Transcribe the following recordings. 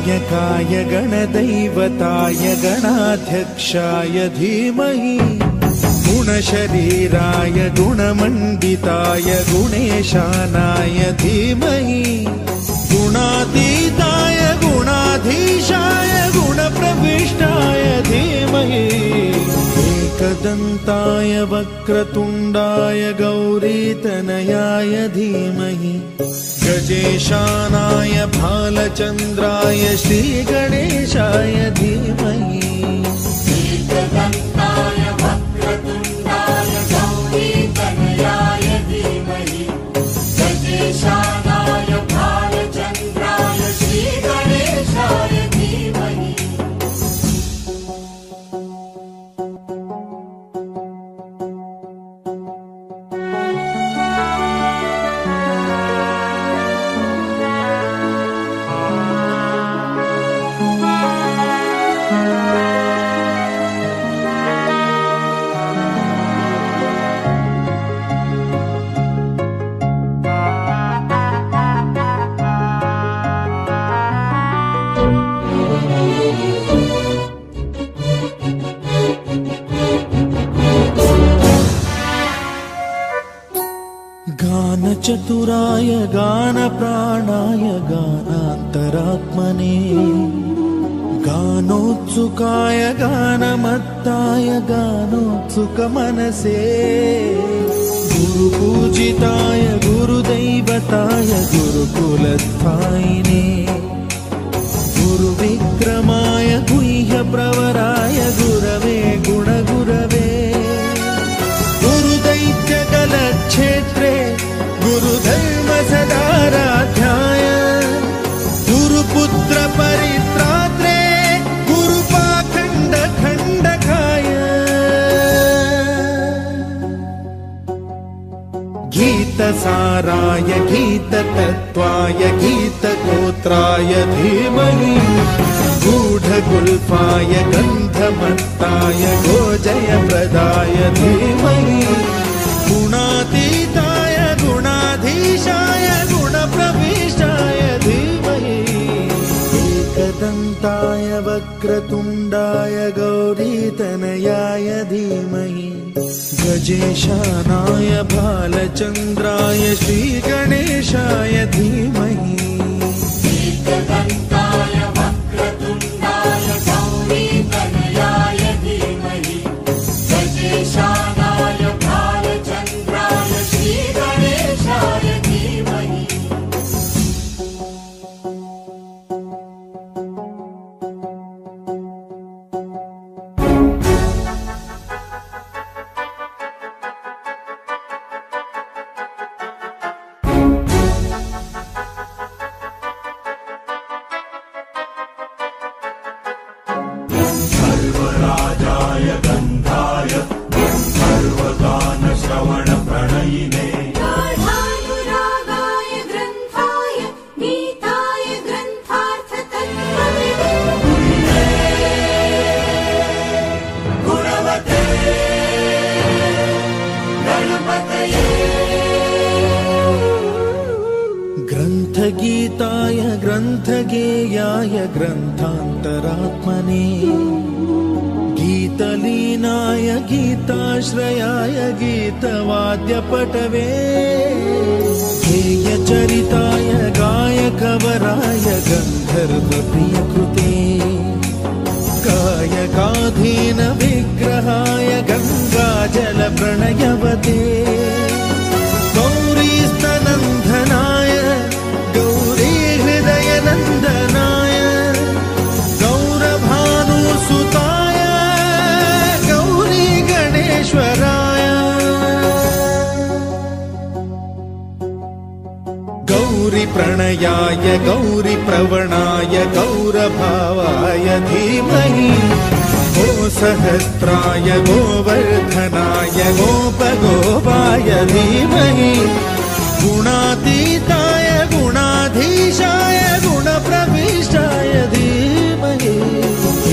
गणनायकाय गणदैवताय गणाध्यक्षाय धीमहि गुणशरीराय गुणमण्डिताय गुणेशानाय धीमहि गुणातीताय गुणाधीशाय गुणप्रविष्टाय धीमहि एकदन्ताय वक्रतुण्डाय गौरीतनयाय धीमहि गजेशानाय भालचन्द्राय श्रीगणेशाय धीमहि एकदन्ताय वक्रतुण्डाय गौरीतनयाय धीमहि गजेशानाय भालचन्द्राय श्रीगणेशाय धीमहि गानचतुराय गानप्राणाय गानान्तरात्मने गानोत्सुकाय गानमत्ताय गानोत्सुकमनसे गुरुपूजिताय गुरुदैवताय गुरुकुलस्थायिने गुरुविक्रमाय गुह्यप्रवराय गुरवे गुणगुरवे गुरुदैत्यकलक्षेत्रे गुरुधर्म सदाराध्याय गुरुपुत्र परित्रात्रे गुरुपाखण्ड खण्डकाय गीतसाराय गीततत्त्वाय गीतगोत्राय धीमहि गूढगुल्फाय गन्धमत्ताय गोजयप्रदाय धीमहि गुणातीताय गुणाधीशाय गुणप्रविष्टाय धीमहि एकदन्ताय वक्रतुण्डाय गौरीतनयाय धीमहि गजेशानाय भालचन्द्राय श्रीगणेशाय धीमहि एकदन्ताय वक्रतुण्डाय गौरीतनयाय धीमहि गजेशानाय भालचन्द्राय श्रीगणेशाय धीमहि सर्वराजाय गन्धाय सर्वगानश्रवणप्रणयिने गाढानुरागाय ग्रन्थाय गीताय ग्रन्थार्थतत्त्वविदे गुणवते गणपतये ग्रन्थगीताय ग्रन्थगेयाय ग्रन्थान्तरात्मने गीतलीनाय गीताश्रयाय गीतवाद्यपटवे गेयचरिताय गायकवराय गन्धर्वप्रियकृते गायकाधीन विग्रहाय गङ्गाजलप्रणयवते गौरीस्तनन्दनाय गौरीहृदयनन्दनाय गौरभानुसुताय गौरी गणेश्वराय गौरीप्रणयाय गौरीप्रवणाय गौरभावाय धीमहि गोसहस्राय गोवर्धनाय गोपगोपाय धीमहि गुणातीताय गुणाधीशाय गुणप्रविष्टाय धीमहि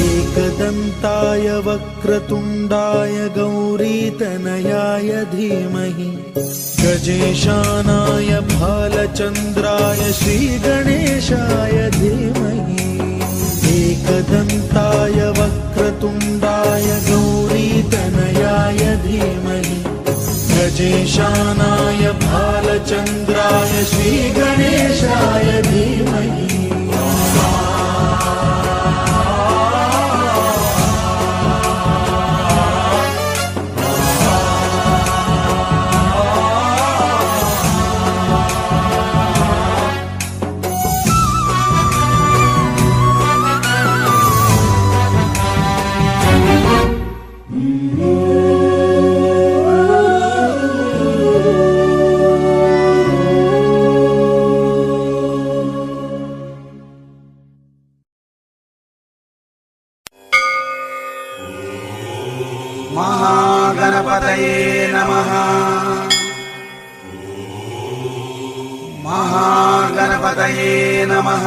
एकदन्ताय वक्रतुण्डाय गौरीतनयाय धीमहि गजेशानाय भालचन्द्राय श्रीगणेशाय धीमहि दन्ताय वक्रतुण्डाय गौरीतनयाय धीमहि गजेशानाय भालचन्द्राय श्रीगणेशाय धीमहि महागणपतये नमः। महागणपतये नमः।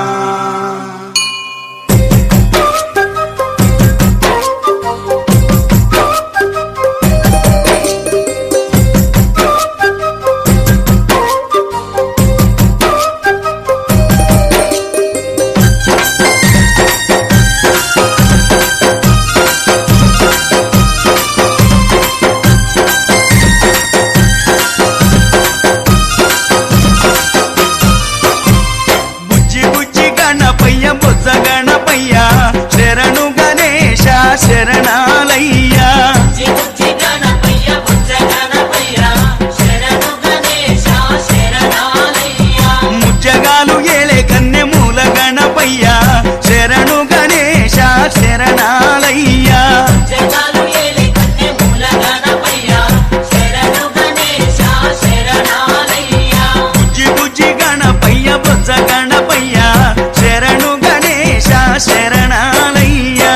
శరణాలయ్యా ముజ్జగాలు ఏలే కన్నె మూల గణపయ్యా శరణు గణేశ శరణాలయ్యా బుజ్జి బుజ్జి గణపయ్య బొజ్జ గణపయ్యా శరణు గణేశ శరణాలయ్యా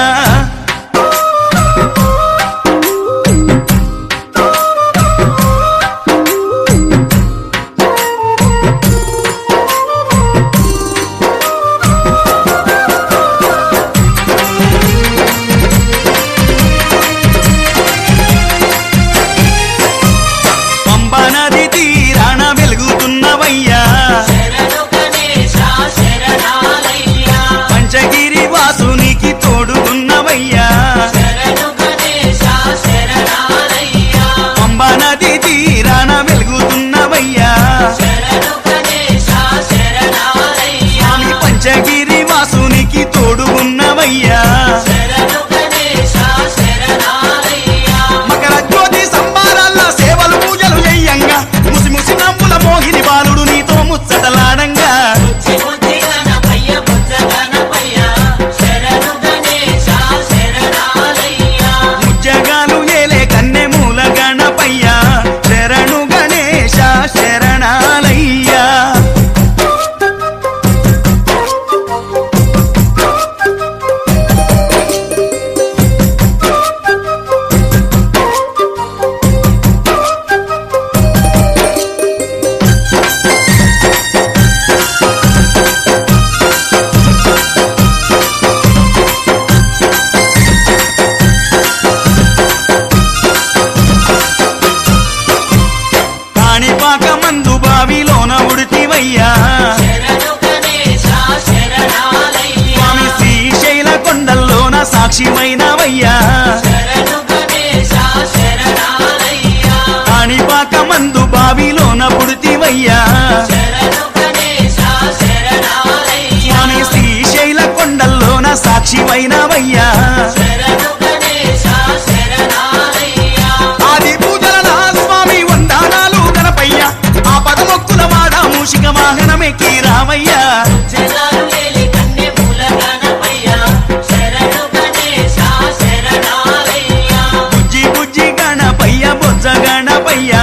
పంబనది తీరాన వెలుగుతున్నవయ్యా పంచగిరి వాసునికి తోడుగున్నవయ్యా పంబనది తీరాన వెలుగుతున్నవయ్యా స్వామి పంచగిరి వాసునికి తోడుగున్నవయ్యా మకర జ్యోతి సంబారాల సేవలు పూజలు చెయ్యంగా ముసి ముసి నవ్వుల మోహిని బాలుడు నీతో ముచ్చటలాడంగా ముజ్జగాలు ఏలే కన్నె మూల గణపయ్యా శరణు గణేశ శరణాలయ్యా కాణిపాక మందు బావిలోన ఉడితివయ్యా స్వామి శ్రీశైల కొండల్లోన సాక్షిమైనవయ్యా కాణిపాక మందు బావిలోన పుడితివయ్యా స్వామి శ్రీశైల కొండల్లోన సాక్షిమైనవయ్యా ఆది పూజల నా స్వామి వందనాలు గణపయ్యా ఆ పదమొక్కుల వాడ మూషిక వాహనమెక్కి రామయ్యా బుజ్జి బుజ్జి గణపయ్య బొజ్జ గణపయ్యా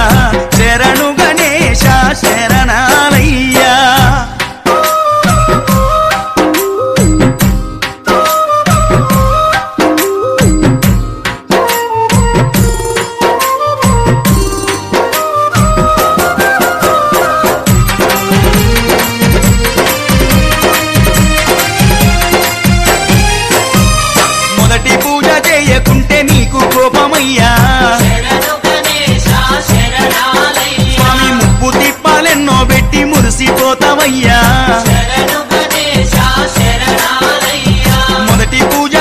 శరణు గణేశ శరణాలయ్యా మొదటి పూజ చేయకుంటే నీకు కోపమయ్యా స్వామి ముప్పు తిప్పాలెన్నో పెట్టి మురిసిపోతావయ్యా మొదటి పూజ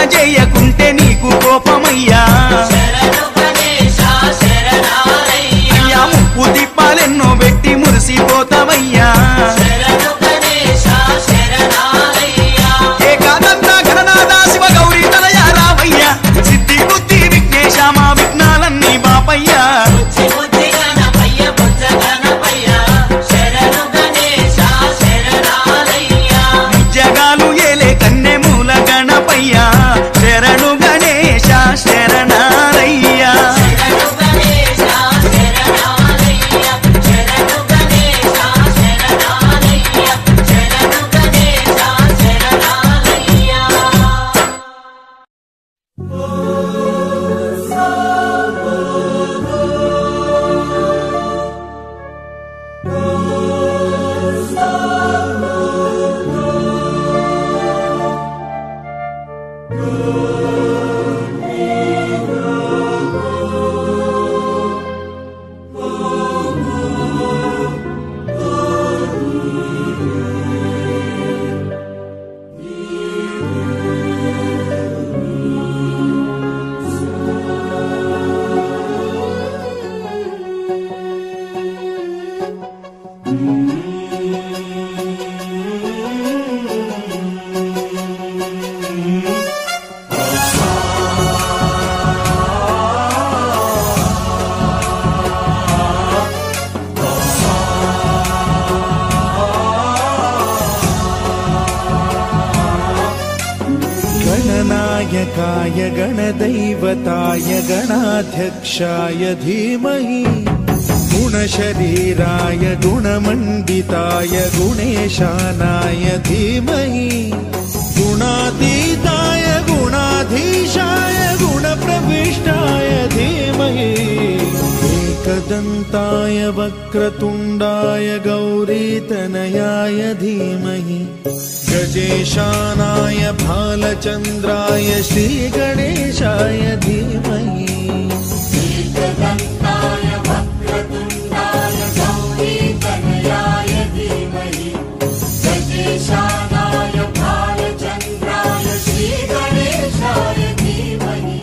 गणनायकाय गणदैवताय गणाध्यक्षाय धीमहि गुणशरीराय गुणमण्डिताय गुणेशानाय धीमहि गुणातीताय गुणाधीशाय गुणप्रविष्टाय धीमहि एकदन्ताय वक्रतुण्डाय गौरीतनयाय धीमहि गजेशानाय भालचन्द्राय श्रीगणेशाय धीमहि एकदन्ताय वक्रतुण्डाय गौरीतनयाय धीमहि गजेशानाय भालचन्द्राय श्रीगणेशाय धीमहि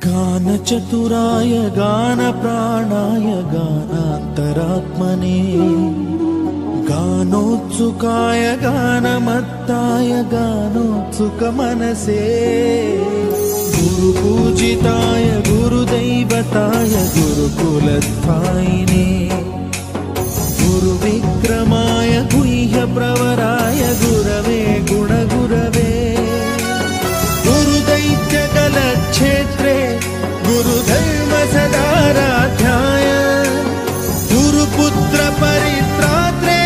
गानचतुराय गानप्राणाय गानान्तरात्मने गानोत्सुकाय गानमत्ताय गानोत्सुकमनसे गुरुपूजिताय गुरुदैवताय गुरुकुलस्थायिने गुरुविक्रमाय गुह्यप्रवराय गुरवे गुणगुरवे गुरुदैत्यकलक्षेत्रे गुरुधर्मसदाराध्याय गुरुपुत्र परित्रात्रे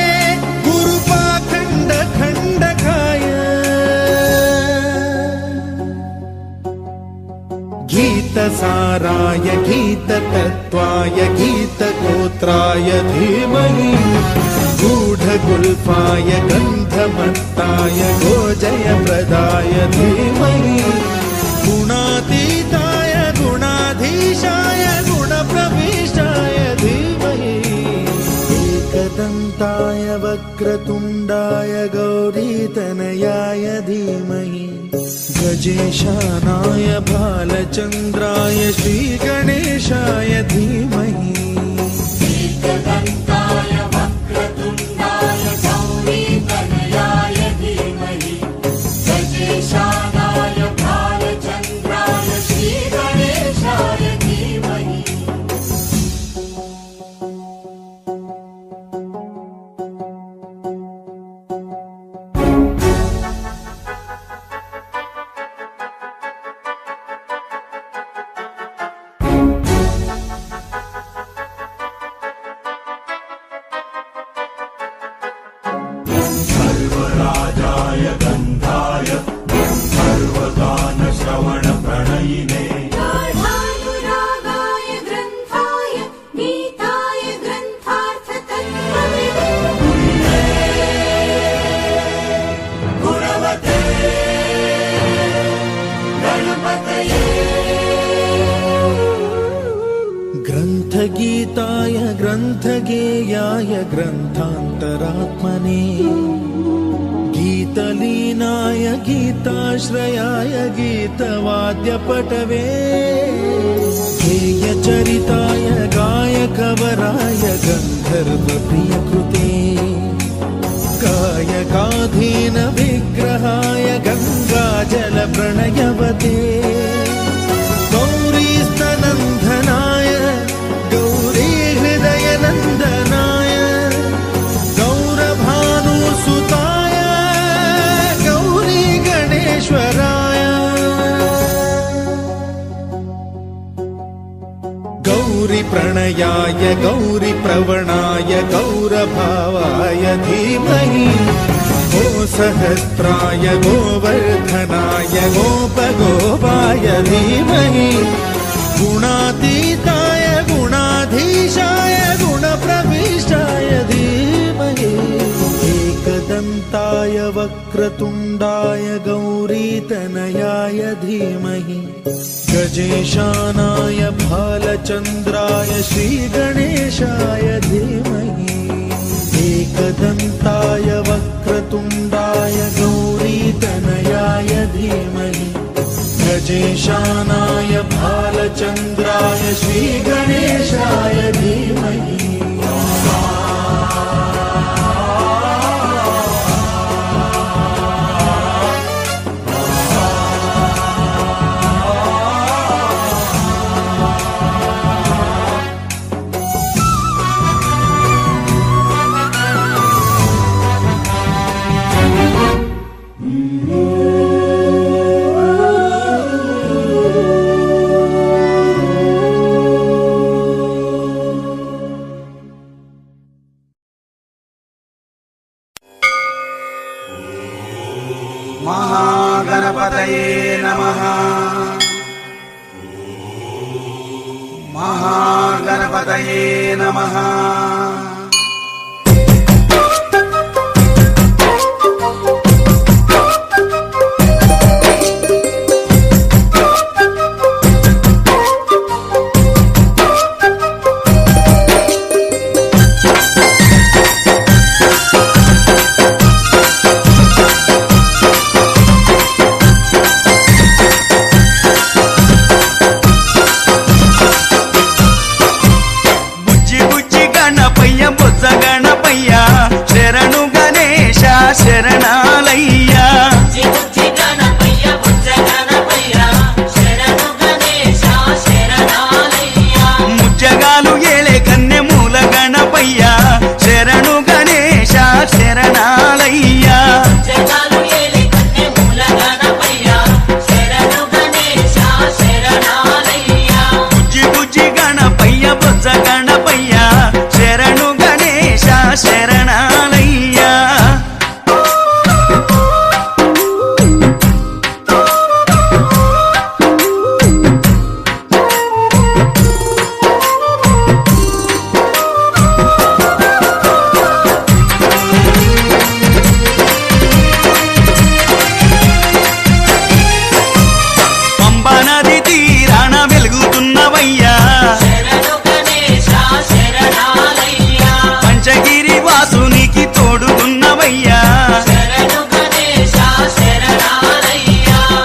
गुरुपाखण्डखण्डकाय गीतसाराय गीततत्त्वाय गीतगोत्राय धीमहि गूढगुल्फाय गन्धमत्ताय गोजयप्रदाय धीमहि गुणातीताय गुणाधीशाय गुणप्रविष्टाय धीमहि एकदन्ताय वक्रतुण्डाय गौरीतनयाय धीमहि गजेशानाय भालचन्द्राय श्रीगणेशाय धीमहि एकदन्ताय वक्रतुण्डाय गौरीतनयाय धीमहि गजेशानाय भालचन्द्राय श्रीगणेशाय धीमहि सर्वराजाय गन्धाय सर्वगानश्रवणप्रणयिने गाढानुरागाय ग्रन्थाय गीताय ग्रन्थार्थतत्त्वविदे गुणवते गणपतये ग्रन्थगीताय ग्रन्थगेयाय ग्रन्थान्तरात्मने गीतलीनाय गीताश्रयाय गीतवाद्यपटवे गेयचरिताय गायकवराय गन्धर्वप्रियकृते कायकाधीन विग्रहाय गङ्गाजलप्रणयवते गौरीस्तनन्दनाय गौरीहृदयनन्दनाय गौरिप्रवणाय गौरभावाय धीमहि गोसहस्राय गोवर्धनाय गोपगोपाय धीमहि गुणातीताय गुणाधीशाय गुणप्रविष्टाय धीमहि एकदन्ताय वक्रतुण्डाय गौरीतनयाय धीमहि गजेशानाय भालचन्द्राय श्रीगणेशाय धीमहि एकदन्ताय वक्रतुण्डाय गौरीतनयाय धीमहि गजेशानाय भालचन्द्राय श्रीगणेशाय धीमहि महागणपतये नमः। महागणपतये नमः। శరణాలయ్యా ముజ్జగాలు ఏలే కన్నె మూల గణపయ్యా శరణు గణేశ శరణాలయ్యా బుజ్జి బుజ్జి గణపయ్య బొజ్జ గణపయ్యా శరణు గణేశ శరణాలయ్యా పంచగిరి వాసునికి తోడుగున్నవయ్యా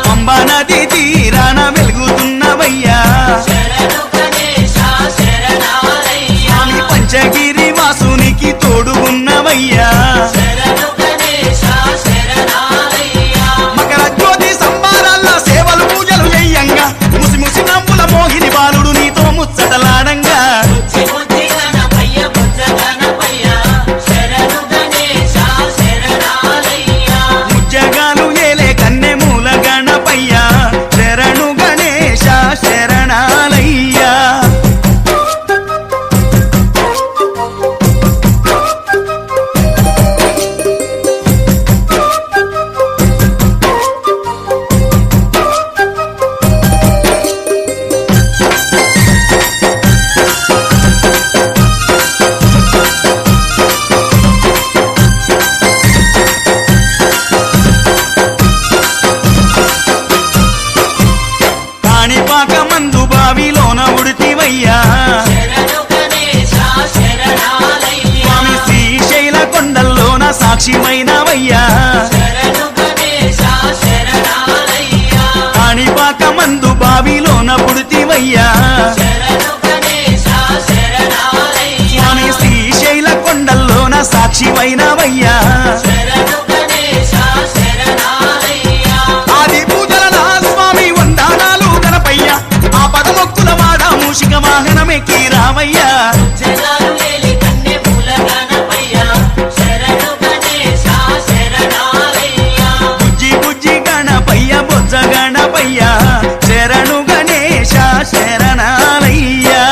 పంబా నది తీరాన వెలుగుతున్నవయ్యా స్వామి పంచగిరి వాసునికి తోడుగున్నవయ్యా మకర జ్యోతి సంబారాల్లో సేవలు పూజలు చెయ్యంగా ముసి ముసి నవ్వుల మోహిని బాలుడు నీతో ముచ్చటలాడంగా ముజ్జగాలు ఏలే కన్నె మూల గణపయ్యా శరణు గణేశ శరణాలయ్యా కాణిపాక మందు బావిలోన ఉడితివయ్యా స్వామి శ్రీశైల కొండల్లోన సాక్షిమైనవయ్యా కాణిపాక మందు బావిలోన పుడితివయ్యా స్వామి శ్రీశైల కొండల్లోన సాక్షిమైనవయ్యా ఆది పూజల స్వామి వందనాలు గణపయ్య ఆ పదమొక్కుల వాడ మూషిక వాహనమెక్కి రామయ్యా బుజ్జి బుజ్జి గణపయ్య బొజ్జ గణపయ్య శరణు గణేశ శరణాలయ్యా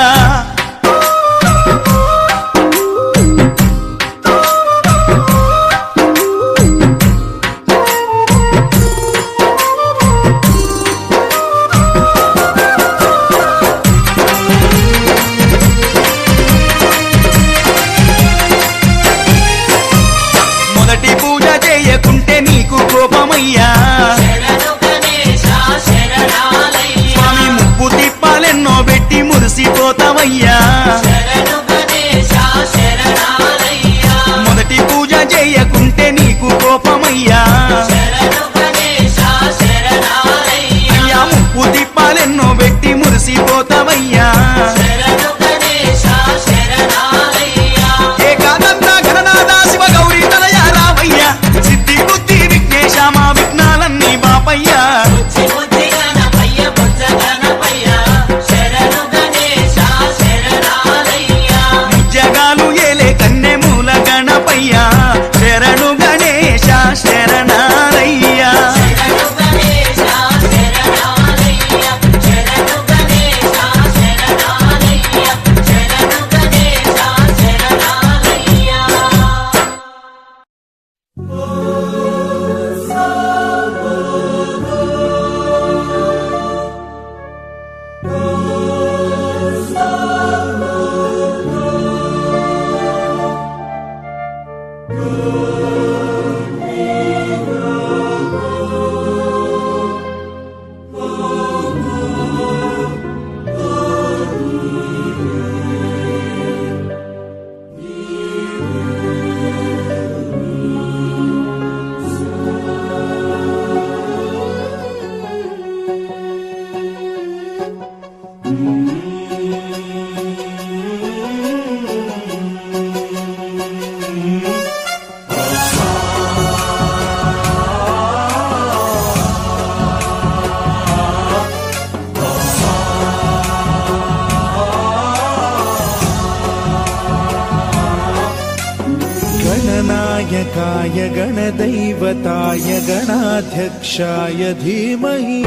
गणनायकाय गणदैवताय गणाध्यक्षाय धीमहि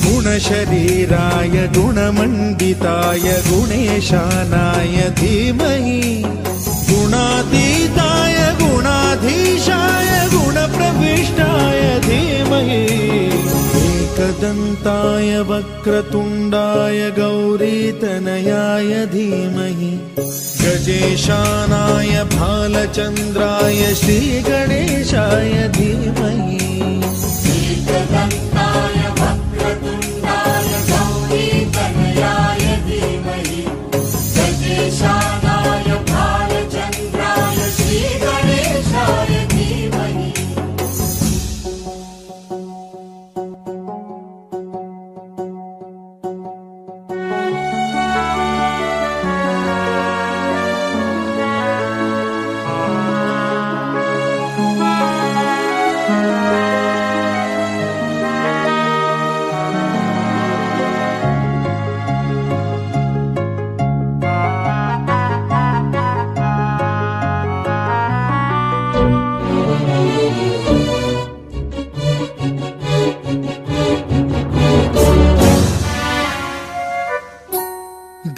गुणशरीराय गुणमण्डिताय गुणेशानाय धीमहि गुणातीताय गुणाधीशाय गुणप्रविष्टाय धीमहि एकदन्ताय वक्रतुण्डाय गौरीतनयाय धीमहि गजेशानाय भालचन्द्राय श्रीगणेशाय धीमहि एकदन्ताय वक्रतुण्डाय गौरीतनयाय धीमहि गजेशानाय भालचन्द्राय श्रीगणेशाय धीमहि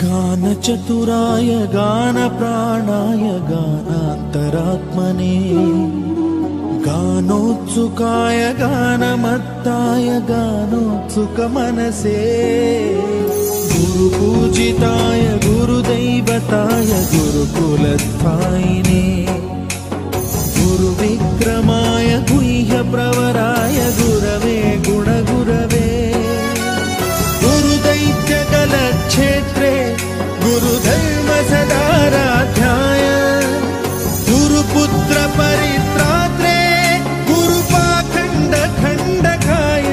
गानचतुराय गानप्राणाय गानान्तरात्मने गानोत्सुकाय गानमत्ताय गानोत्सुकमनसे गुरुपूजिताय गुरुदैवताय गुरुकुलस्थायिने गुरुविक्रमाय गुह्यप्रवराय गुरवे गुणगुरवे गुरुदैत्यकलक्षेत्रे गुरुधर्म सदाराध्याय गुरुपुत्र परित्रात्रे गुरुपाखण्ड खण्डकाय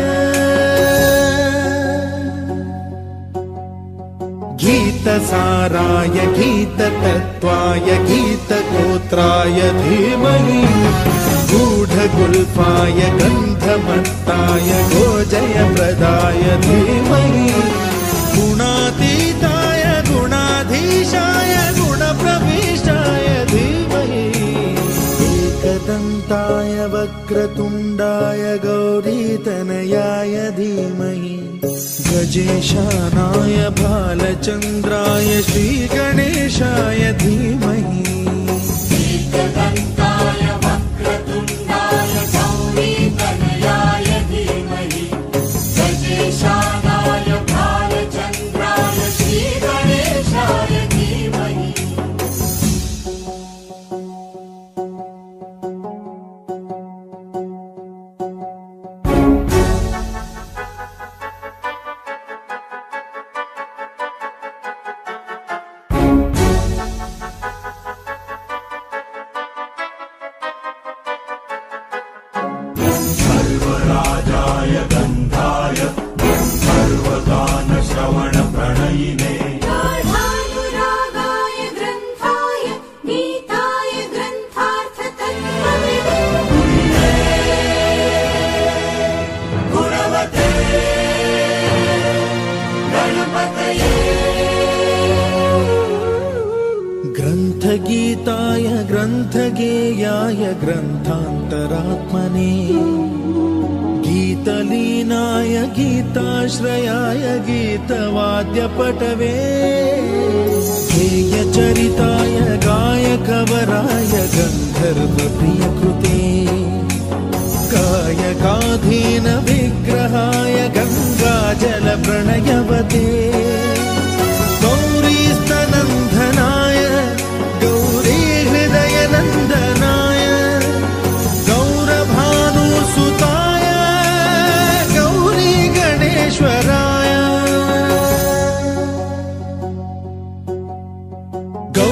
गीतसाराय गीततत्त्वाय गीतगोत्राय धीमहि गूढगुल्फाय गन्धमत्ताय गोजयप्रदाय धीमहि गुणातीताय गुणाधीशाय गुणप्रविष्टाय धीमहि एकदन्ताय वक्रतुण्डाय गौरीतनयाय धीमहि गजेशानाय भालचन्द्राय श्रीगणेशाय धीमहि एकदन्ताय वक्रतुण्डाय गौरीतनयाय धीमहि गजेशानाय भालचन्द्राय श्रीगणेशाय धीमहि सर्वराजाय गन्धाय सर्वगानश्रवणप्रणयिने गाढानुरागाय ग्रन्थाय गीताय ग्रन्थार्थतत्त्वविदे गुणवते गणपतये ग्रन्थगीताय ग्रन्थगेयाय ग्रन्थान्तरात्मने गीतलीनाय गीताश्रयाय गीतवाद्यपटवे गेयचरिताय गायकवराय गन्धर्वप्रियकृते गायकाधीन विग्रहाय गङ्गाजलप्रणयवते गौरीस्तनन्दनाय गौरीहृदयनन्दनाय गौरभानुसुताय गौरी गणेश्वराय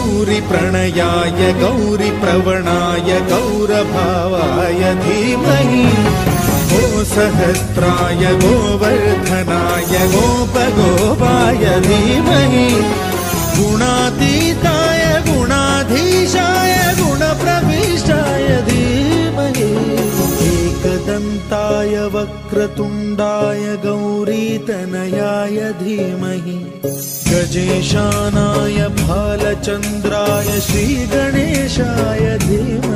गौरीप्रणयाय गौरीप्रवणाय गौरभावाय धीमहि गोसहस्राय गोवर्धनाय गोपगोपाय धीमहि गुणातीताय गुणाधीशाय गुणप्रविष्टाय धीमहि एकदन्ताय वक्रतुण्डाय गौरीतनयाय धीमहि गजेशानाय भालचन्द्राय श्रीगणेशाय धीमहि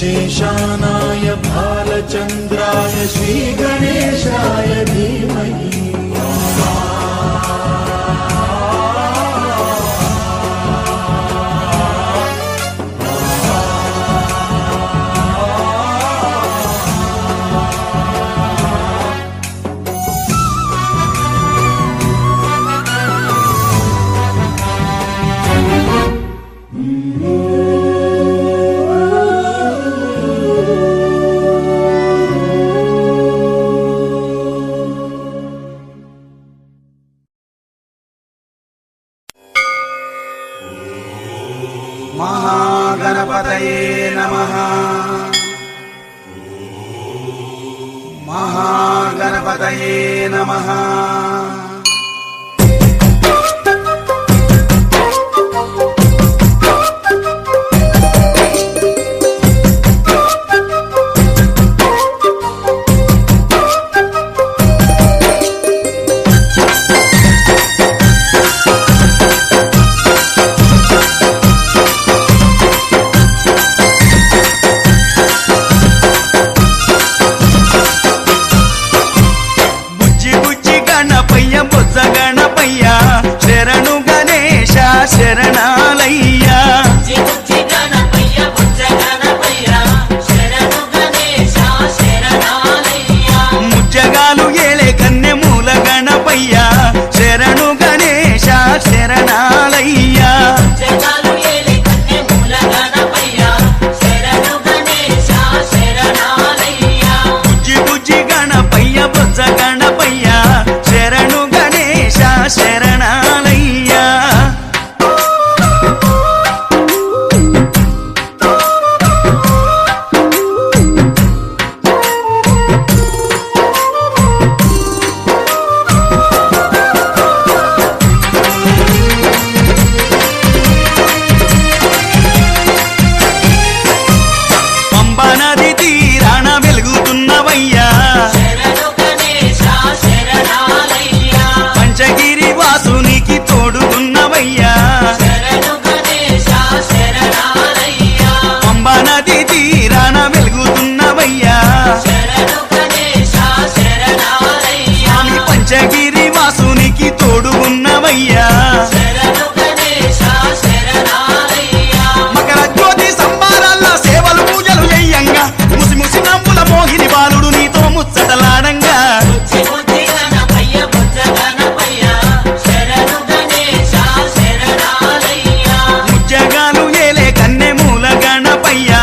विजेशानाय भालचन्द्राय श्रीगणेशाय धीमहि महागणपतये नमः। महागणपतये नमः। శరణాలయ్యా ముజ్జగాలు ఏలే కన్నె మూల గణపయ్యా శరణు గణేశ శరణాలయ్యా బుజ్జి బుజ్జి గణపయ్య బొజ్జ గణపయ్యా శరణు గణేశ శరణాలయ్యా పంబనది తీరాన వెలుగుతున్నవయ్యా పంచగిరి వాసునికి తోడుగున్నవయ్యా పంబనది తీరాన వెలుగుతున్నవయ్యా స్వామి పంచగిరి వాసునికి తోడుగున్నవయ్యా మకర జ్యోతి సంబారాల సేవలు పూజలు చెయ్యంగా ముసి ముసి నవ్వుల మోహిని బాలుడు నీతో ముచ్చటలాడంగా ముజ్జగాలు ఏలే కన్నె మూల గణపయ్యా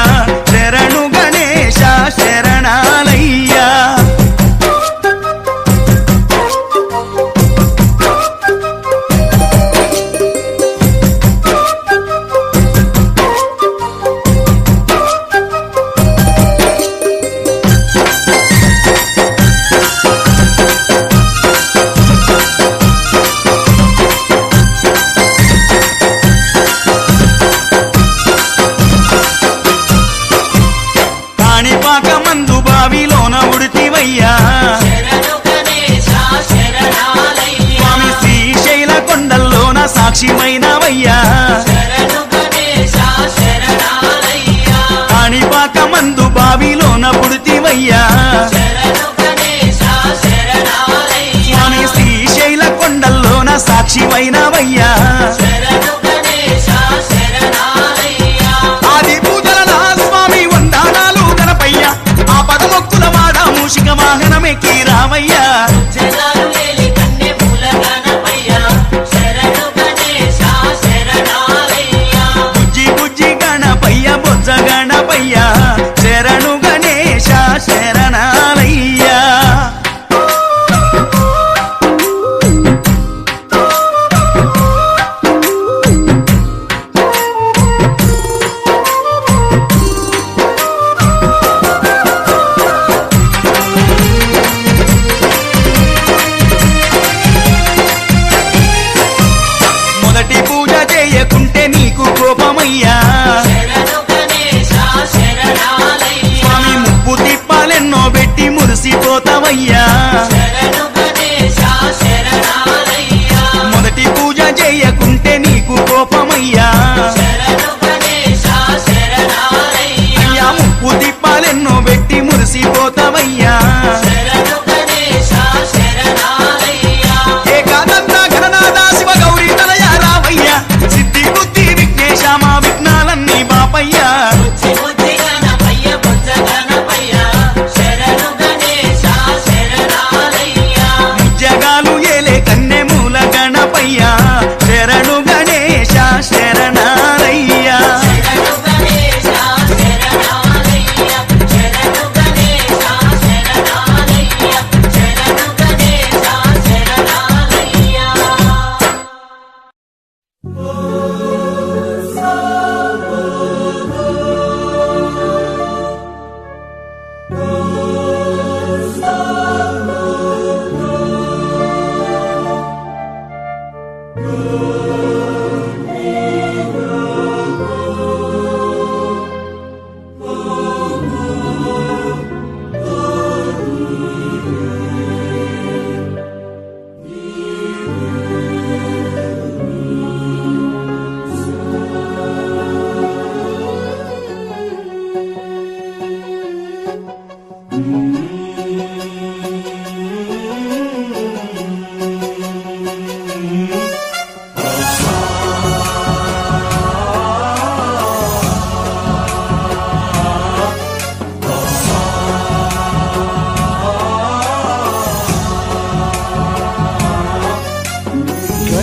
శరణు గణేశ శరణాలయ్యా కాణిపాక మందు బావిలోన ఉడితివయ్యా స్వామి శ్రీశైల కొండల్లోన సాక్షిమైనవయ్యా కాణిపాక మందు బావిలోన పుడితివయ్యా స్వామి శ్రీశైల కొండల్లోన సాక్షిమైనవయ్యా ఆది పూజల నా స్వామి వందనాలు గణపయ్య ఆ పదమొక్కుల వాడ మూషిక వాహనమెక్కి రామయ్యా బుజ్జి బుజ్జి గణపయ్య బొజ్జ గణపయ్య శరణు గణేశ శరణాలయ్యా వెలిసొత్తవయ్యా శరణు గణేశ శరణాలయ్యా ఏకాదంత గణనాథ శివ గౌరీ తనయ రావయ్యా సిద్ధి బుద్ధి విఘ్నేశ మా విఘ్నాలన్నీ బాపయ్యా బుద్ధి బుద్ధి గణపయ్య బుద్ధ గణపయ్య శరణు గణేశ శరణాలయ్యా జగాలు ఏలే కన్నె మూల గణపయ్యా శరణు గణేశ శరణాలయ్యా శరణు గణేశ శరణాలయ్యా శరణు గణేశ శరణాలయ్యా శరణు గణేశ శరణాలయ్యా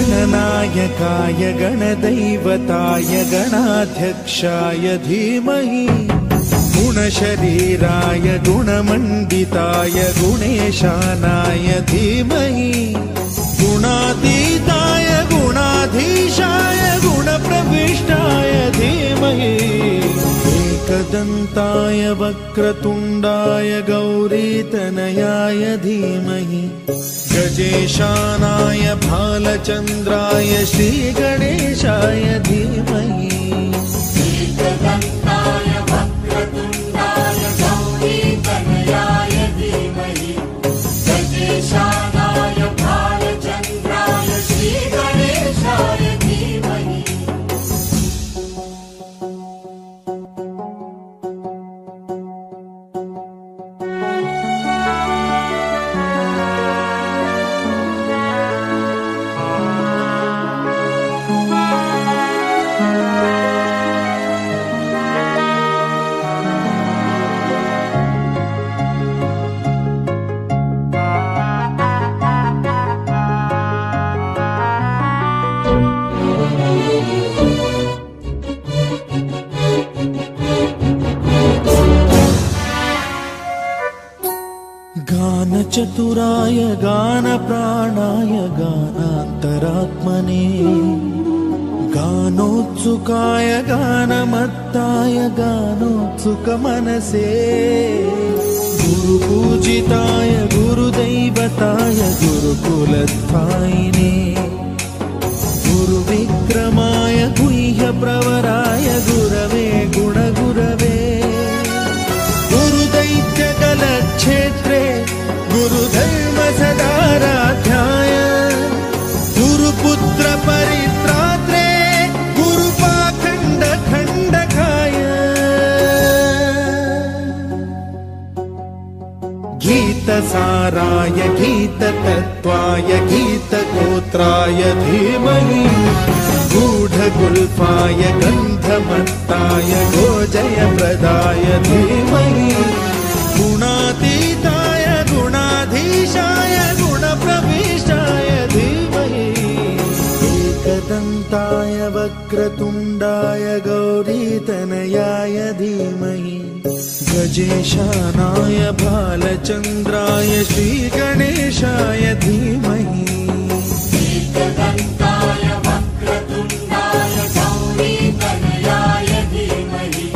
गणनायकाय गणदैवताय गणाध्यक्षाय धीमहि गुणशरीराय गुणमण्डिताय गुणेशानाय धीमहि गुणातीताय गुणाधीशाय गुणप्रविष्टाय धीमहि एकदन्ताय वक्रतुण्डाय गौरीतनयाय धीमहि गजेशानाय भालचन्द्राय श्रीगणेशाय धीमहि एकदन्ताय वक्रतुण्डाय गौरीतनयाय धीमहि गजेशानाय भालचन्द्राय श्रीगणेशाय धीमहि गानचतुराय गानप्राणाय गानान्तरात्मने गानोत्सुकाय गानमत्ताय गानोत्सुकमनसे गुरुपूजिताय गुरुदैवताय गुरुकुलस्थायिने गुरुविक्रमाय गुह्यप्रवराय गुरवे गुणगुरवे गुरुदैत्यकलक्षेत्रे गुरुधर्म सदाराध्याय गुरुपुत्र परित्रात्रे गुरुपाखण्ड खण्डकाय गीतसाराय गीततत्त्वाय गीतगोत्राय धीमहि गूढगुल्फाय गन्धमत्ताय गोजयप्रदाय धीमहि गुणातीताय गुणाधीशाय गुणप्रविष्टाय धीमहि एकदन्ताय वक्रतुण्डाय गौरीतनयाय धीमहि गजेशानाय भालचन्द्राय श्रीगणेशाय धीमहि एकदन्ताय वक्रतुण्डाय गौरीतनयाय धीमहि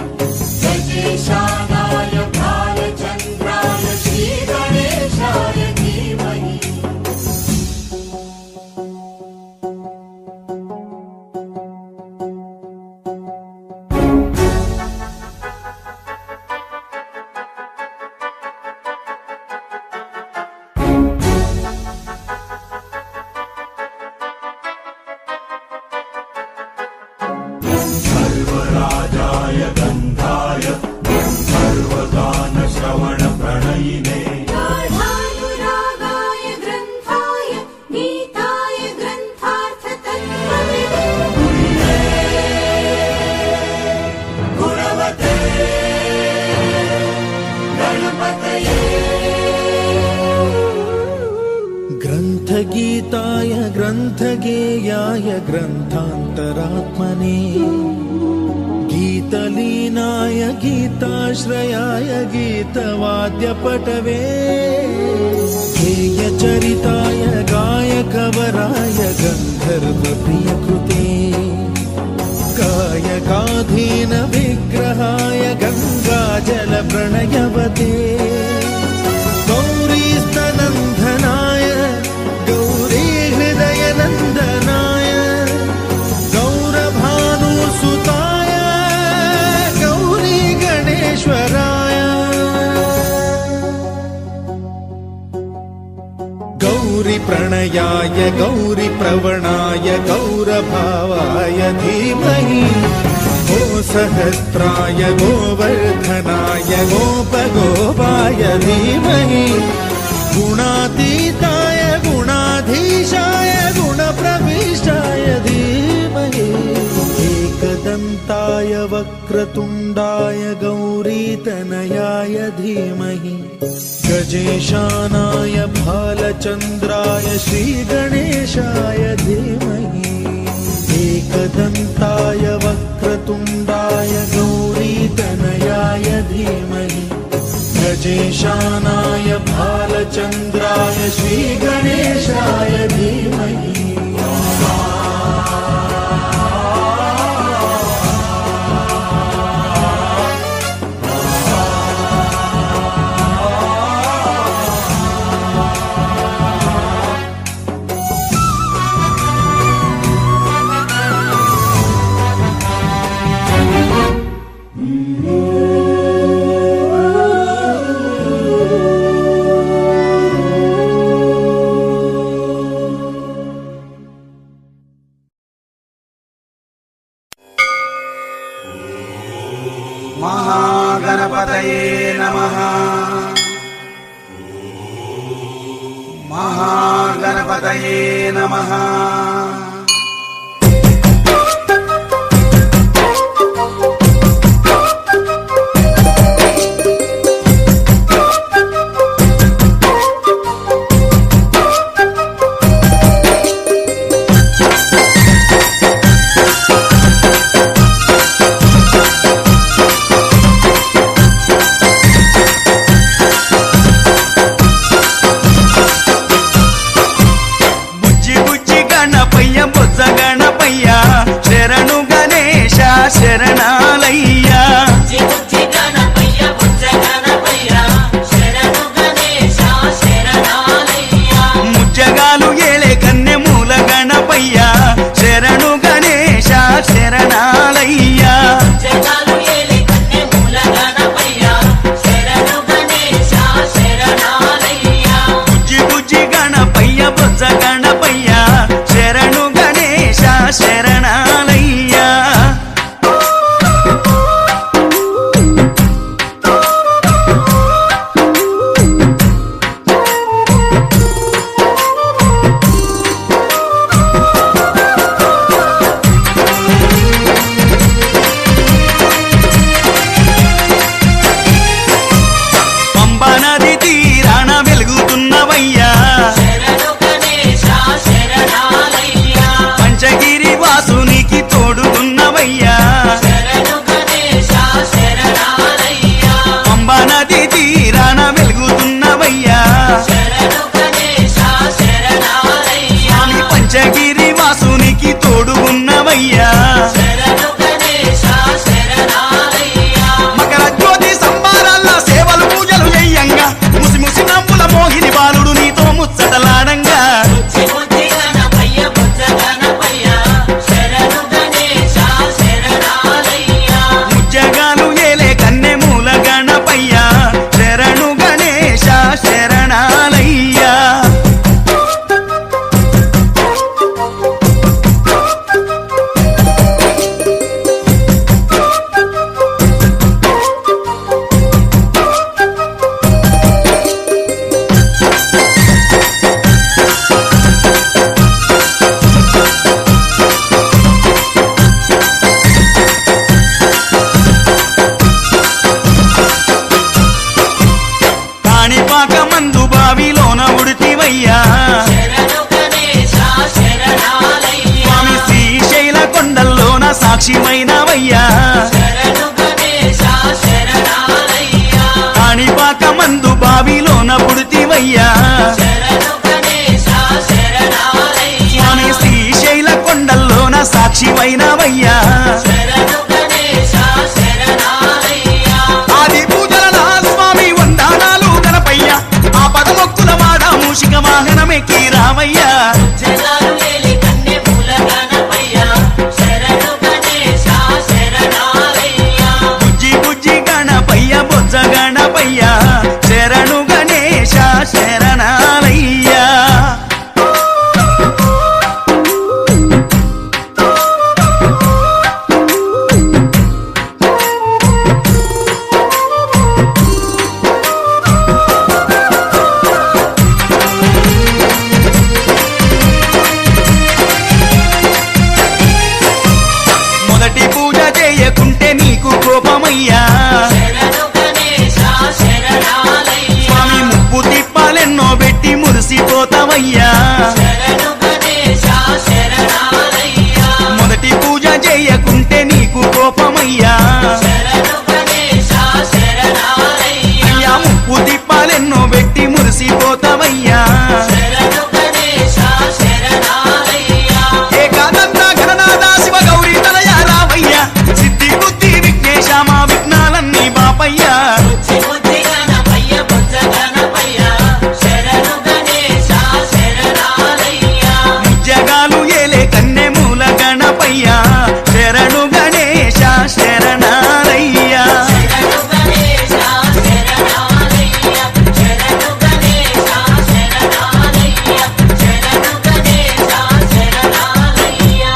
गजेशानाय भालचन्द्राय श्रीगणेशाय धीमहि गीताय ग्रन्थगेयाय ग्रन्थान्तरात्मने गीतलीनाय गीताश्रयाय गीतवाद्यपटवे गेयचरिताय गायकवराय गन्धर्वप्रियकृते कायकाधीन विग्रहाय गङ्गाजलप्रणयवते गौरीस्तनन्दनाय गौरीहृदयनन्दनाय गौरभानुसुताय गौरी गणेश्वराय गौरीप्रणयाय गौरीप्रवणाय गौरभावाय धीमहि गोसहस्राय गोवर्धनाय गोपगोपाय धीमहि गुणातीताय गुणाधीशाय गुणप्रविष्टाय धीमहि एकदन्ताय वक्रतुण्डाय गौरीतनयाय धीमहि गजेशानाय भालचन्द्राय श्रीगणेशाय धीमहि एकदन्ताय वक्रतुण्डाय गौरीतनयाय धीमहि गजेशानाय भालचन्द्राय श्रीगणेशाय धीमहि महागणपतये नमः। महागणपतये नमः। శరణాలయ్యా ముజ్జగాలు ఏలే కన్నె మూల గణపయ్యా శరణు గణేశ శరణాలయ్యా బుజ్జి బుజ్జి గణపయ్య బొజ్జ గణపయ్యా శరణు గణేశ శరణాలయ్యా పంచగిరి వాసుని కొలువైనవయ్యా శరణు గణేశ శరణాలయ్యా ఆది పూజల నా స్వామి వందనాలు గణపయ్య ఆ పదమొక్కుల వాడ మూషిక వాహనమెక్కి రామయ్యా జగాలు ఏలి కన్నె మూల గణపయ్యా శరణు గణేశ శరణాలయ్యా బుజ్జి బుజ్జి గణపయ్య బొజ్జ గణపయ్య శరణు గణేశ శరణాలయ్యా మొదటి పూజ చేయకుంటే నీకు కోపమయ్యా శరణు గణేశ శరణాలయ్యా స్వామి ముప్పు తిప్పాలెన్నో పెట్టి మురిసిపోతావయ్యా శరణు గణేశ శరణాలయ్యా మొదటి పూజ చేయకుంటే నీకు కోపమయ్యా శరణు గణేశ శరణాలయ్యా అయ్యా ముప్పు తిప్పాలెన్నో పెట్టి మురిసిపోతావయ్యా శరణు గణేశ శరణాలయ్యా ఏకాదంత గణనాథ శివ గౌరీ తనయ రామయ్య సిద్ధి బుద్ధి విఘ్నేశ మా విఘ్నాలన్నీ బాపయ్యా బుజ్జి బుజ్జి గణపయ్య బుజ్జ గణపయ్య శరణు గణేశ శరణాలయ్యా జగాలు ఏలే కన్నె మూల గణపయ్య శరణు గణేశ శరణాలయ్యా శరణు గణేశ శరణాలయ్యా శరణు గణేశ శరణాలయ్యా శరణు గణేశ శరణాలయ్యా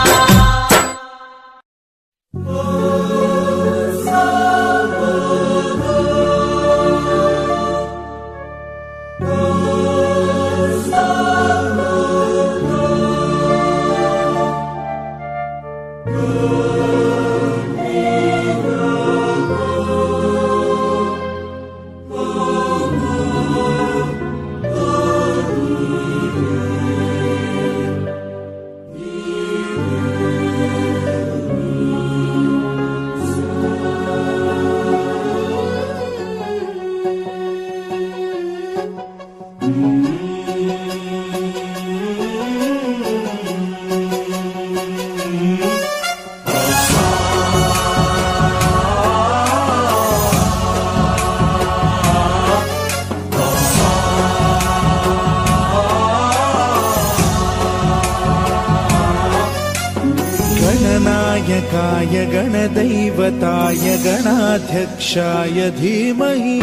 गणनायकाय गणदैवताय गणाध्यक्षाय धीमहि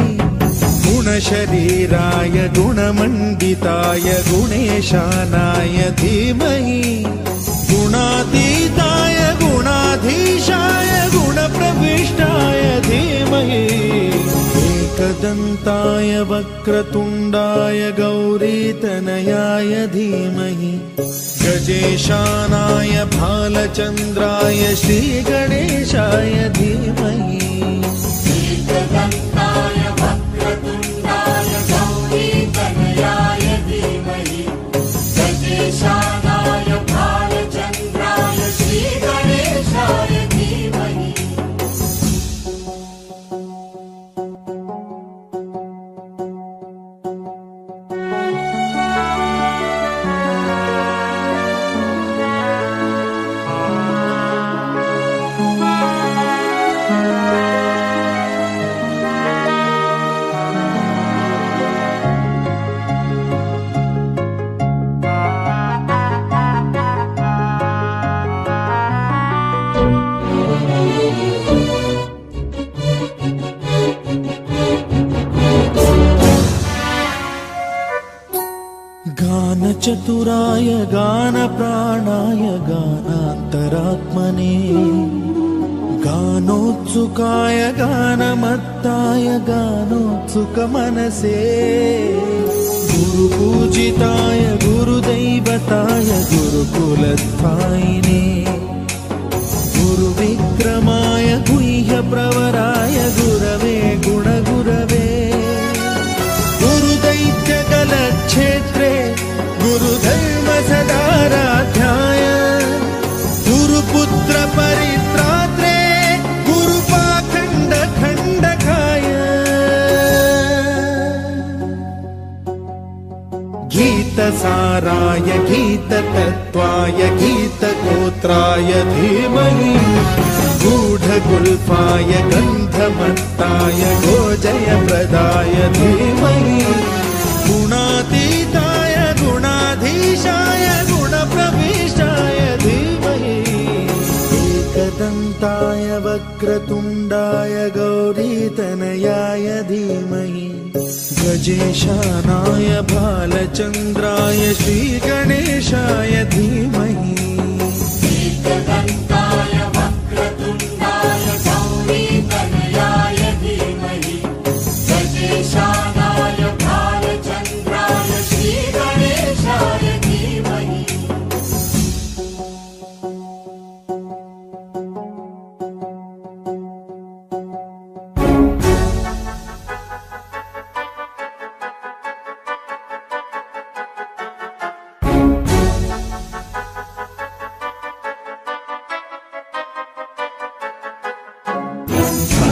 गुणशरीराय गुणमण्डिताय गुणेशानाय धीमहि गुणातीताय गुणाधीशाय गुणप्रविष्टाय धीमहि एकदन्ताय वक्रतुण्डाय गौरीतनयाय धीमहि गजेशानाय भालचन्द्राय श्रीगणेशाय धीमहि एकदन्ताय वक्रतुण्डाय गौरीतनयाय धीमहि गजेशानाय भालचन्द्राय श्रीगणेशाय धीमहि गानचतुराय गानप्राणाय गानान्तरात्मने गानोत्सुकाय गानमत्ताय गानोत्सुकमनसे गुरुपूजिताय गुरुदैवताय गुरुकुलस्थायिने गुरुविक्रमाय गुह्यप्रवराय गुरवे गुणगुरवे गुरुदैत्यकलक्षेत्रे गुरुधर्म सदाराध्याय गुरुपुत्र परित्रात्रे गुरुपाखण्ड खण्डकाय गीतसारा गीतसाराय गीततत्त्वाय गीतगोत्राय धीमहि गूढगुल्फाय गन्धमत्ताय गोजयप्रदाय धीमहि गुणातीताय गुणाधीशाय गुणप्रविष्टाय धीमहि एकदन्ताय वक्रतुण्डाय गौरीतनयाय धीमहि गजेशानाय बालचन्द्राय श्रीगणेशाय धीमहि एकदन्ताय वक्रतुण्डाय गौरीतनयाय धीमहि गजेशानाय बालचन्द्राय श्रीगणेशाय धीमहि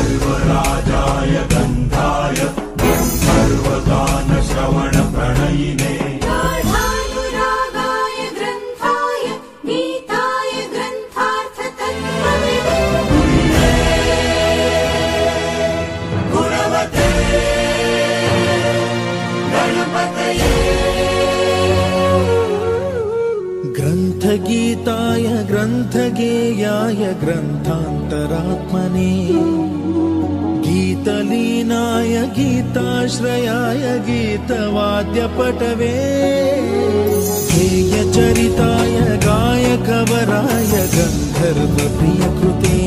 सर्वराजाय गन्धाय सर्वगानश्रवणप्रणयिने गाढानुरागाय ग्रन्थाय गीताय ग्रन्थार्थतत्त्वविदे गुणवते गणपतये ग्रन्थगीताय ग्रन्थगेयाय ग्रन्थान्तरात्मने गीतलीनाय गीताश्रयाय गीतवाद्यपटवे गेयचरिताय गायकवराय गन्धर्वप्रियकृते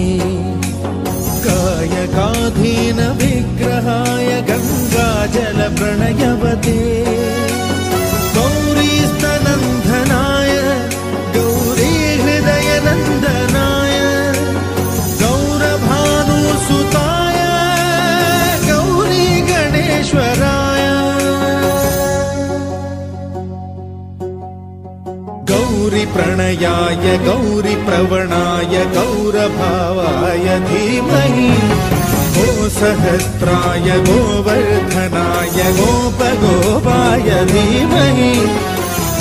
गायकाधीन विग्रहाय गङ्गाजलप्रणयवते गौरीस्तनन्दनाय गौरीहृदयनन्दनाय गौरभानुसुताय गौरी गणेश्वराय गौरीप्रणयाय गौरीप्रवणाय गौरभावाय धीमहि गोसहस्राय गोवर्धनाय गोपगोपाय धीमहि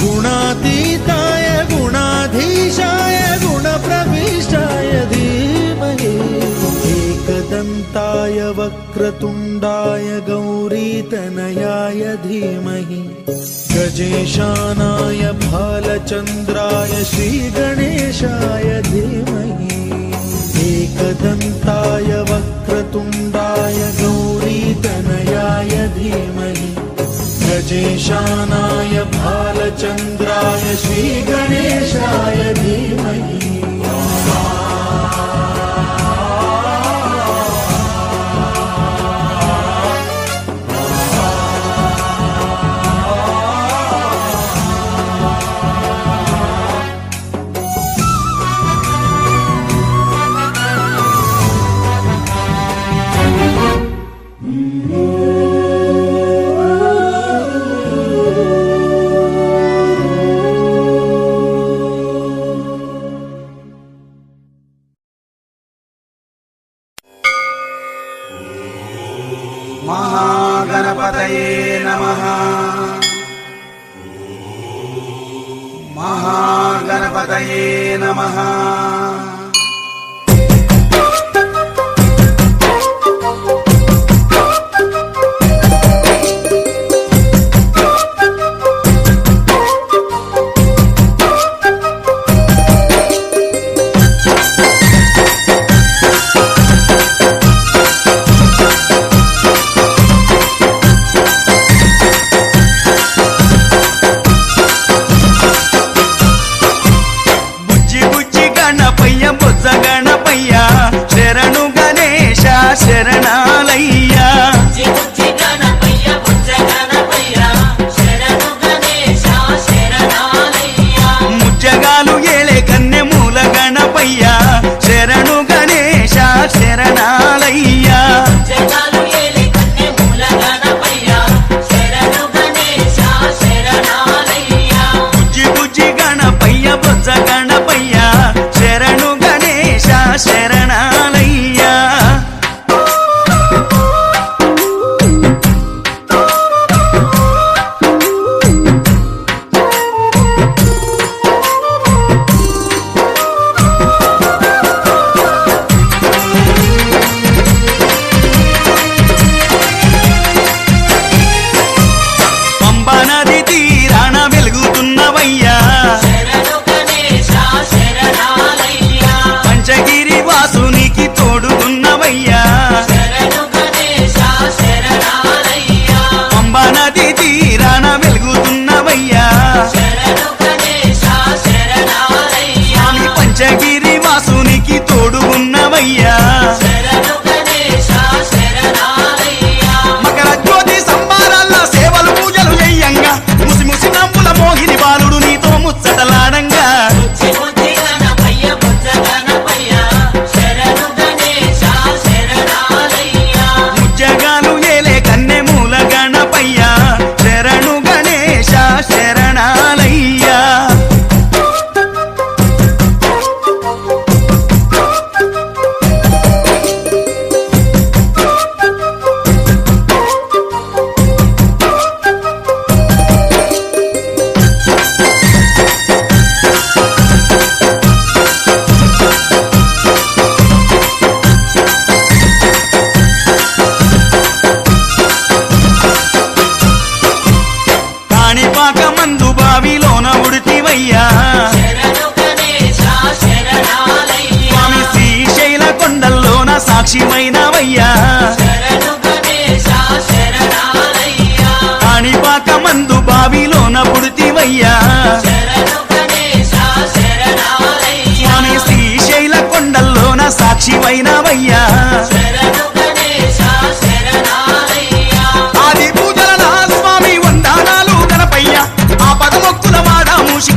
गुणातीताय गुणाधीशाय गुणप्रविष्टाय धीमहि एकदन्ताय वक्रतुण्डाय गौरीतनयाय धीमहि गजेशानाय भालचन्द्राय श्रीगणेशाय धीमहि एकदन्ताय वक्रतुण्डाय गौरीतनयाय धीमहि गजेशानाय भालचन्द्राय श्रीगणेशाय धीमहि महागणपतये नमः। महागणपतये नमः। శరణాలయ్యా బుజ్జి గణపయ్య బుజ్జ గణపయ్య శరణు గణేశ శరణాలయ్య ముచ్చగాలు ఏలే కన్నె మూల గణపయ్య శరణు గణేశ శరణాలయ్యా జగాలు ఏలే కన్నె మూల గణపయ్య శరణు గణేశ శరణాలయ్య బుజ్జి బుజ్జి గణపయ్య బొజ్జ గణపయ్య శరణు గణేశ శరణాలయ్యా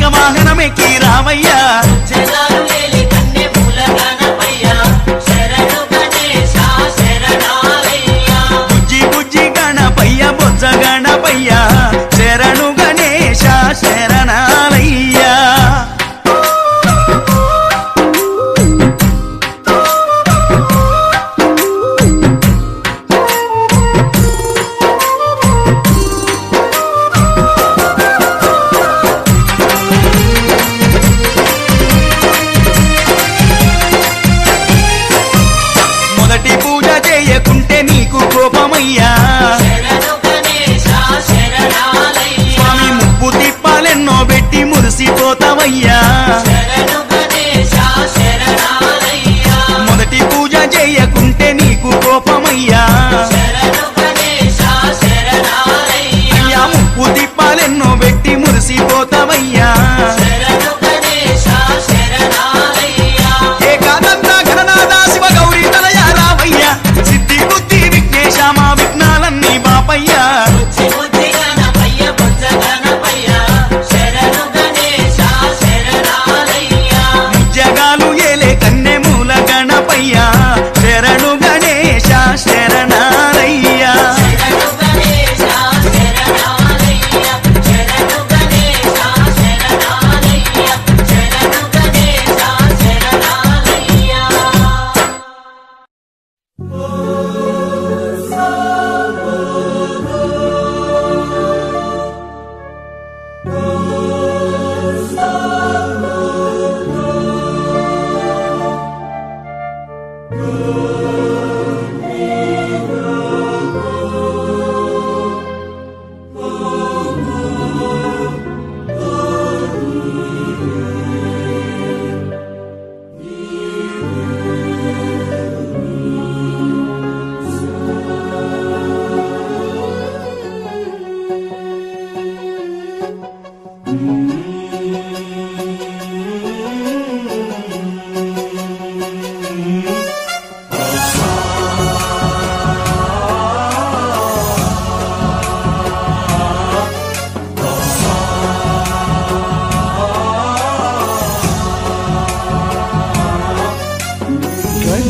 మూషిక వాహనమెక్కి రావయ్యా జగాలు ఏలే కన్నె మూల గణపయ్య శరణు గణేశ శరణాలయ్య బుజ్జి బుజ్జి గణపయ్య బొజ్జ గణపయ్య శరణు గణేశ శరణాలయ్యా మొదటి పూజ చేయకుంటే నీకు కోపమయ్యా శరణు గణేశ శరణాలయ్య స్వామి ముప్పు తిప్పాలెన్నో పెట్టి మురిసిపోతావయ్యా శరణు గణేశ శరణాలయ్య మొదటి పూజ చేయకుంటే నీకు కోపమయ్యా శరణు గణేశ శరణాలయ్య అయ్యా ముప్పు తిప్పాలెన్నో పెట్టి మురిసిపోతావయ్యా శరణు గణేశ శరణాలయ్య ఏకాదంత గణనాథ శివ గౌరీ తనయ రావయ్యా సిద్ధి బుద్ధి విఘ్నేశ మా విఘ్నాలన్నీ బాపయ్యా బుజ్జి బుజ్జి గణపయ్య బొజ్జ గణపయ్య శరణు గణేశ శరణాలయ్య జగాలు ఏలే కన్నె మూల గణపయ్యా శరణు గణేశ శరణాలయ్యా శరణు గణేశ శరణాలయ్య శరణు గణేశ శరణాలయ్య శరణు గణేశ శరణాలయ్య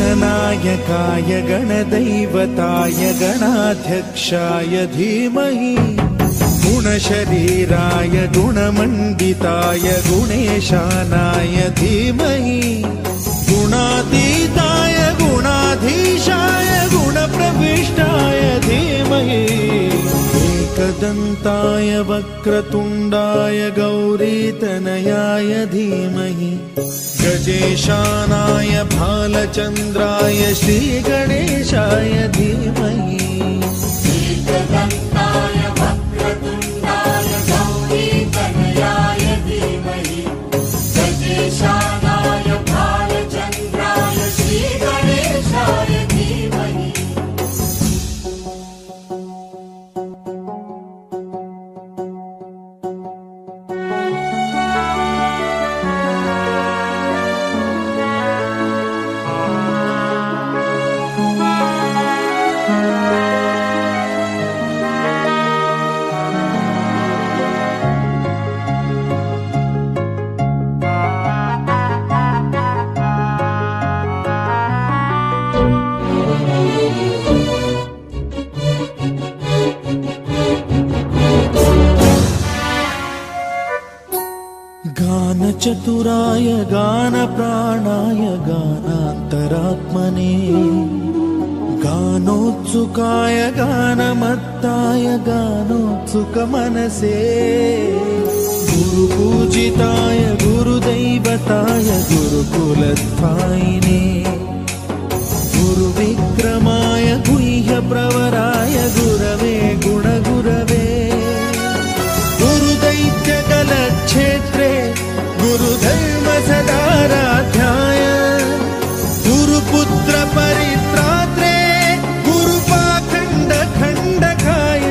गणनायकाय गणदैवताय गणाध्यक्षाय धीमहि गुणशरीराय गुणमण्डिताय गुणेशानाय धीमहि गुणातीताय गुणाधीशाय गुणप्रविष्टाय धीमहि एकदन्ताय वक्रतुण्डाय गौरीतनयाय धीमहि गजेशानाय भालचन्द्राय श्रीगणेशाय धीमहि एकदन्ताय वक्रतुण्डाय गौरीतनयाय धीमहि गजेशानाय भालचन्द्राय श्रीगणेशाय धीमहि गानचतुराय गानप्राणाय गानान्तरात्मने गानोत्सुकाय गानमत्ताय गानोत्सुकमनसे गुरुपूजिताय गुरुदैवताय गुरुकुलस्थायिने गुरुविक्रमाय गुह्यप्रवराय गुरवे गुणगुरवे गुरुदैत्यकलक्षेत्रे गुरुधर्म सदाराध्याय गुरुपुत्र परित्रात्रे गुरुपाखण्ड खण्डकाय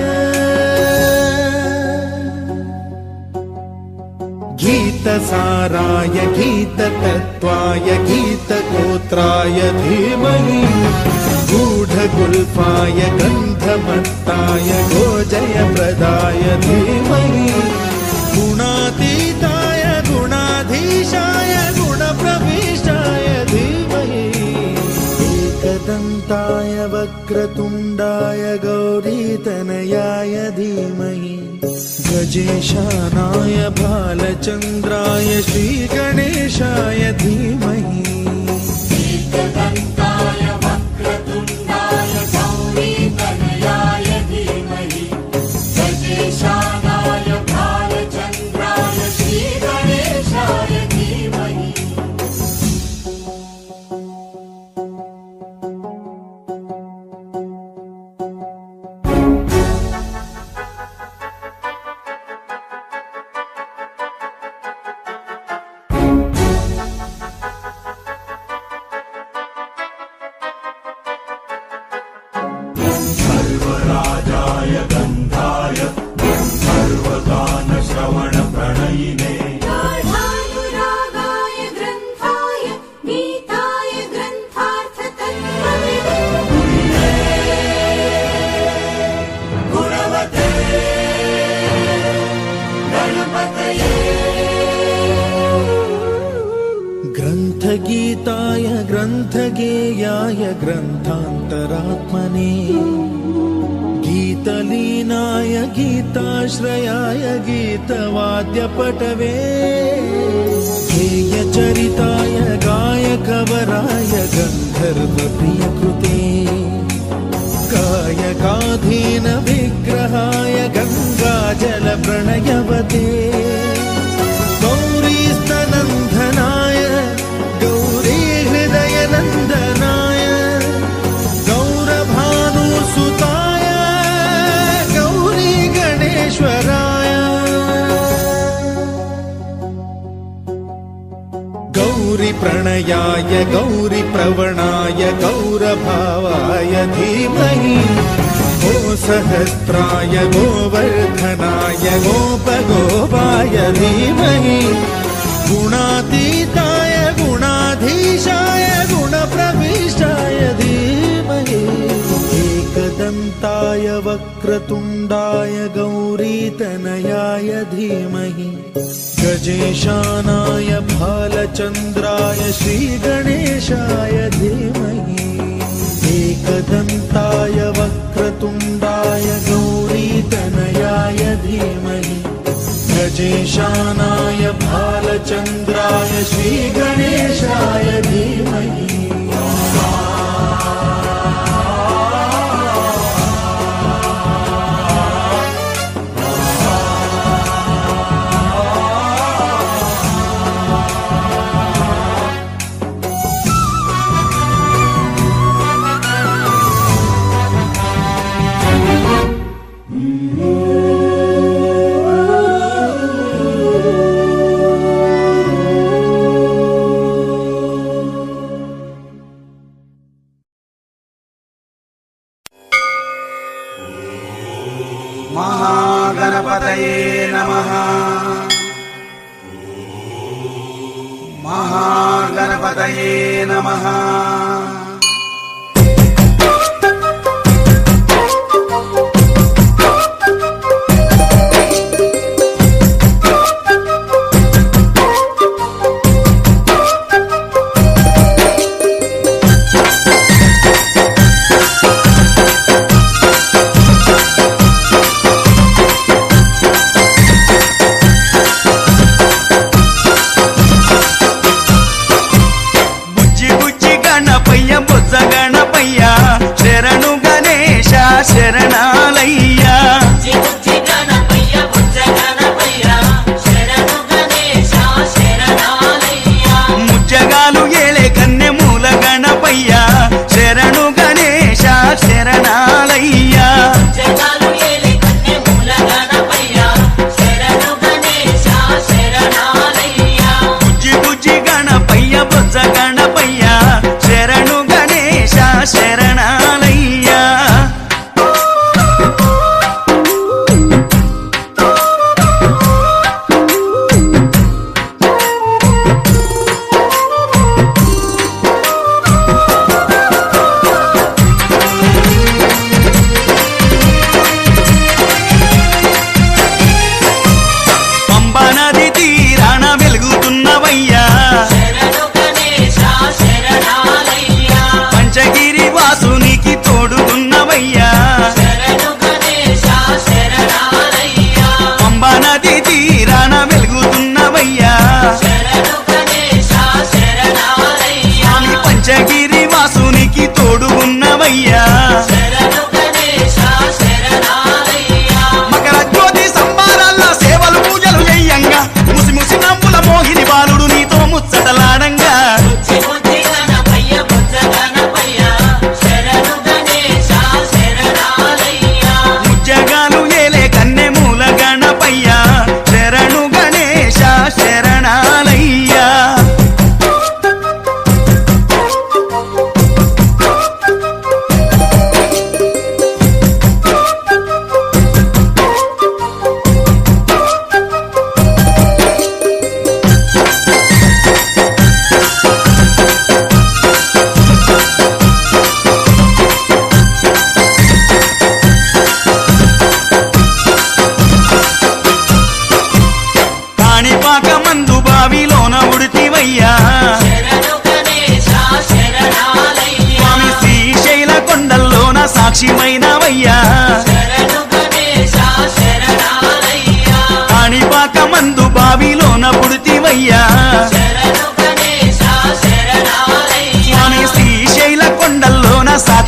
गीतसाराय गीततत्त्वाय गीतगोत्राय धीमहि गूढगुल्फाय गन्धमत्ताय गोजयप्रदाय धीमहि गुणातीताय वक्रतुण्डाय गौरीतनयाय धीमहि गजेशानाय बालचन्द्राय श्रीगणेशाय धीमहि एकदन्ताय वक्रतुण्डाय गौरीतनयाय धीमहि गजेशानाय भालचन्द्राय श्रीगणेशाय धीमहि सर्वराजाय गन्धाय सर्वगानश्रवणप्रणयिने गाढानुरागाय ग्रन्थाय गीताय ग्रन्थार्थतत्त्वविदे गुणवते गणपतये ग्रन्थगीताय ग्रन्थगेयाय ग्रन्थान्तरात्मने गीतलीनाय गीताश्रयाय गीतवाद्यपटवे गेयचरिताय गायकवराय गन्धर्वप्रियकृते गायकाधीन विग्रहाय गङ्गाजलप्रणयवते गौरीस्तनन्दनाय गौरीहृदयनन्दनाय गौरभानुसुताय गौरीगणेश्वराय गौरीप्रणयाय गौरीप्रवणाय गौरभावाय धीमहि गोसहस्राय गोवर्धनाय गोपगोपाय धीमहि गुणातीताय गुणाधीशाय गुणप्रविष्टाय धीमहि एकदन्ताय वक्रतुण्डाय गौरीतनयाय धीमहि गजेशानाय भालचन्द्राय श्रीगणेशाय धीमहि एकदन्ताय वक्रतुण्डाय गौरीतनयाय धीमहि गजेशानाय भालचन्द्राय श्रीगणेशाय धीमहि महागणपतये नमः। महागणपतये नमः।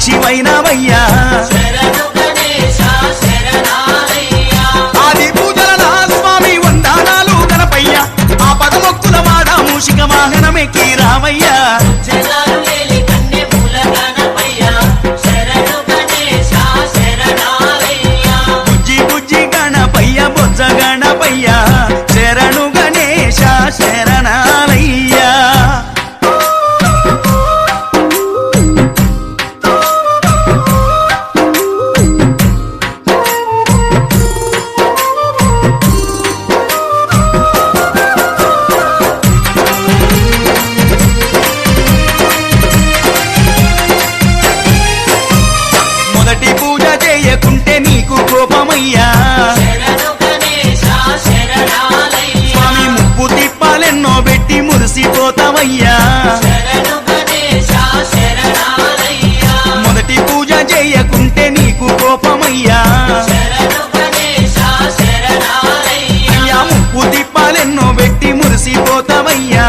సాక్షివైనవయ్యా శరణు గణేశ శరణాలయ్యా ఆది పూజల స్వామి వందనాలు గణపయ్య ఆ పదమొక్కుల వాడ మూషిక వాహనమెక్కి రామయ్యా జగాలు లేలి కన్నె మూల గణపయ్యా శరణు గణేశ శరణాలయ్యా బుజ్జి బుజ్జి గణపయ్య బొజ్జ గణపయ్య శరణు గణేశ శరణాలయ్యా మొదటి పూజ చేయకుంటే నీకు కోపమయ్యా శరణు గణేశ శరణాలయ్యా స్వామి ముప్పు తిప్పాలెన్నో పెట్టి మురిసిపోతావయ్యా శరణు గణేశ శరణాలయ్యా మొదటి పూజ చేయకుంటే నీకు కోపమయ్యా శరణు గణేశ శరణాలయ్యా అయ్యా ముప్పు తిప్పాలెన్నో పెట్టి మురిసిపోతావయ్యా